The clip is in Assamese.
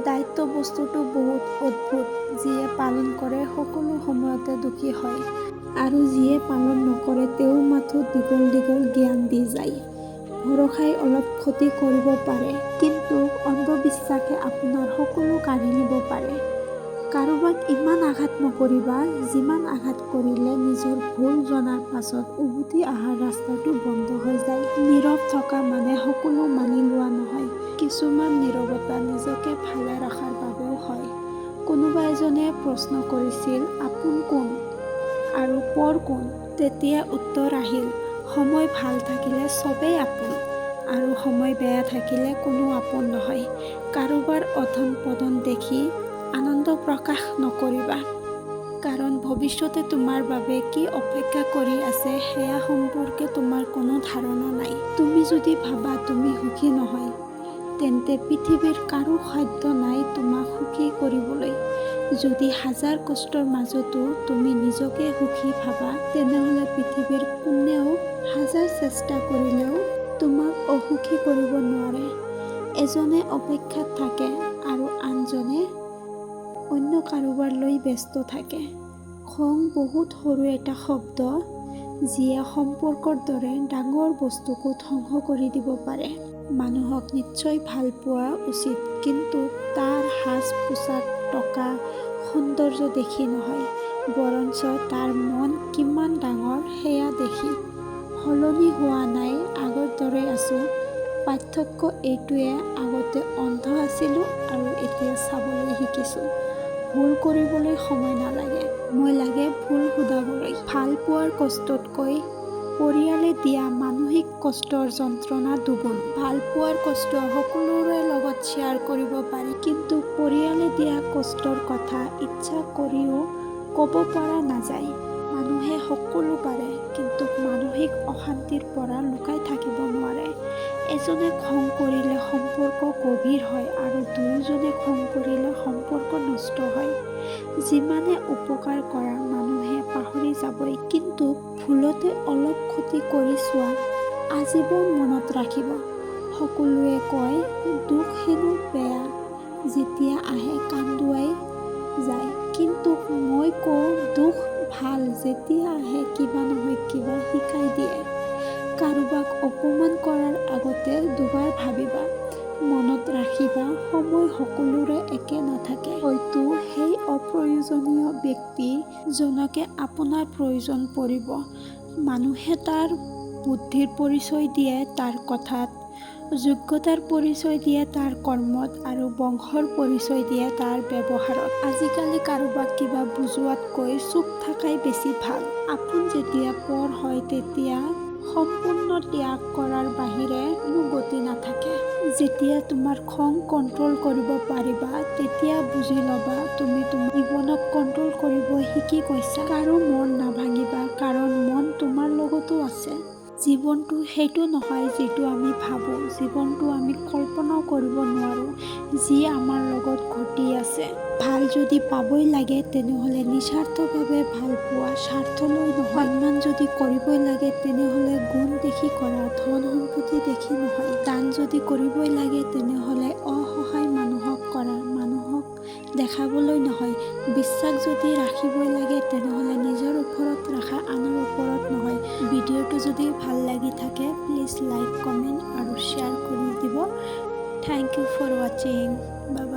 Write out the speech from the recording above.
দায়িত্ব বস্তুটো বহুত অদ্ভুত। যিয়ে পালন কৰে সকলো সময়তে দুখী হয় আৰু যিয়ে পালন নকৰে তেওঁ মাথো দীঘল দীঘল জ্ঞান দি যায়। ভৰসাই অলপ ক্ষতি কৰিব পাৰে, কিন্তু অন্ধবিশ্বাসে আপোনাৰ সকলো কাঢ়ি নিব পাৰে। কাৰোবাক ইমান আঘাত নকৰিবা যিমান আঘাত কৰিলে নিজৰ ভুল জনাৰ পাছত উভতি অহাৰ ৰাস্তাটো বন্ধ হৈ যায়। নীৰৱ থকা মানে সকলো মানি লোৱা নহয়। কিছুমান নীৰৱতা নিজকে ভালে ৰখাৰ বাবেও হয়। কোনোবা এজনে প্ৰশ্ন কৰিছিল, আপোন কোন আৰু পৰ কোন? তেতিয়া উত্তৰ আহিল, সময় ভাল থাকিলে চবেই আপোন আৰু সময় বেয়া থাকিলে কোনো আপোন নহয়। কাৰোবাৰ অধন পতন দেখি আনন্দ প্ৰকাশ নকৰিবা, কাৰণ ভৱিষ্যতে তোমাৰ বাবে কি অপেক্ষা কৰি আছে সেয়া সম্পৰ্কে তোমাৰ কোনো ধাৰণা নাই। তুমি যদি ভাবা তুমি সুখী নহয়, তেন্তে পৃথিৱীৰ কাৰো সাধ্য নাই তোমাক সুখী কৰিবলৈ। যদি হাজাৰ কষ্টৰ মাজতো তুমি নিজকে সুখী ভাবা, তেনেহ'লে পৃথিৱীৰ কোনেও হাজাৰ চেষ্টা কৰিলেও তোমাক অসুখী কৰিব নোৱাৰে। এজনে অপেক্ষাত থাকে আৰু আনজনে অন্য কাৰোবাৰ লৈ ব্যস্ত থাকে। খং বহুত সৰু এটা শব্দ, যিয়ে সম্পৰ্কৰ দৰে ডাঙৰ বস্তুকো ধ্বংস কৰি দিব পাৰে। মানুহক নিশ্চয় ভাল পোৱা উচিত, কিন্তু তাৰ সাজ পোছাক, টকা, সৌন্দৰ্য দেখি নহয়, বৰঞ্চ তাৰ মন কিমান ডাঙৰ সেয়া দেখি। সলনি হোৱা নাই, আগৰ দৰে আছো। পাৰ্থক্য এইটোৱে, আগতে অন্ধ আছিলো আৰু এতিয়া চাবলৈ শিকিছো। ভুল কৰিবলৈ সময় নালাগে, সময় লাগে ভুল শুধৰাবলৈ। ভাল পোৱাৰ কষ্টতকৈ পৰিয়ালে দিয়া মানসিক কষ্টৰ যন্ত্ৰণা দুগুণ। ভাল পোৱাৰ কষ্ট সকলোৰে লগত শ্বেয়াৰ কৰিব পাৰি, কিন্তু পৰিয়ালে দিয়া কষ্টৰ কথা ইচ্ছা কৰিও ক'ব পৰা নাযায়। মানুহে সকলো পাৰে, কিন্তু মানসিক অশান্তিৰ পৰা লুকাই থাকিব নোৱাৰে। এজনে খং কৰিলে সম্পৰ্ক গভীৰ হয় আৰু দুয়োজনে খং কৰিলে সম্পৰ্ক নষ্ট হয়। যিমানে উপকাৰ কৰা মানুহে পাহৰি যাবই, কিন্তু ভুলতে অলপ ক্ষতি কৰি চোৱা, আজীৱন মনত ৰাখিব। সকলোৱে কয় দুখ হেনো বেয়া, যেতিয়া আহে কান্দুৱাই যায়, কিন্তু মই কওঁ দুখ ভাল, যেতিয়া আহে কিবা নহয় কিবা শিকাই দিয়ে। কাৰোবাক অপমান কৰাৰ আগতে দুবাৰ ভাবিবা। মনত ৰাখিবা, সময় সকলোৰে একে নাথাকে। হয়তো সেই অপ্ৰয়োজনীয় ব্যক্তি জনকে আপোনাৰ প্ৰয়োজন পৰিব। মানুহে তাৰ বুদ্ধিৰ পৰিচয় দিয়ে তাৰ কথাত, যোগ্যতাৰ পৰিচয় দিয়ে তাৰ কৰ্মত আৰু বংশৰ পৰিচয় দিয়ে তাৰ ব্যৱহাৰত। আজিকালি কাৰোবাক কিবা বুজোৱাতকৈ চুপ থকাই বেছি ভাল। আপোন যেতিয়া পৰ হয়, তেতিয়া সম্পূৰ্ণ ত্যাগ কৰাৰ বাহিৰে কোনো গতি নাথাকে। যেতিয়া তোমাৰ খং কণ্ট্ৰল কৰিব পাৰিবা, তেতিয়া বুজি ল'বা তুমি তোমাৰ জীৱনক কণ্ট্ৰল কৰিব শিকি গৈছা। কাৰো মন নাভাঙিবা, কাৰণ মন তোমাৰ লগতো আছে। জীৱনটো সেইটো নহয় যিটো আমি ভাবো, জীৱনটো আমি কল্পনাও কৰিব নোৱাৰো, যি আমাৰ লগত ঘটি আছে। ভাল যদি পাবই লাগে, তেনেহ'লে নিস্বাৰ্থভাৱে ভাল পোৱা, স্বাৰ্থলৈ নহয়। সন্মান যদি কৰিবই লাগে, তেনেহ'লে গুণ দেখি কৰা, ধন সম্পত্তি দেখি নহয়। দান যদি কৰিবই লাগে, তেনেহ'লে অসহায় মানুহক কৰা, মানুহক দেখাবলৈ নহয়। বিশ্বাস যদি ৰাখিবই লাগে, তেনেহ'লে নিজৰ ওপৰত ৰাখা, আনৰ ওপৰত নহয়। ভিডিঅ'টো যদি ভাল লাগি থাকে, প্লিজ লাইক, কমেণ্ট আৰু শ্বেয়াৰ কৰি দিব। থেংক ইউ ফৰ ৱাচিং। Bye bye.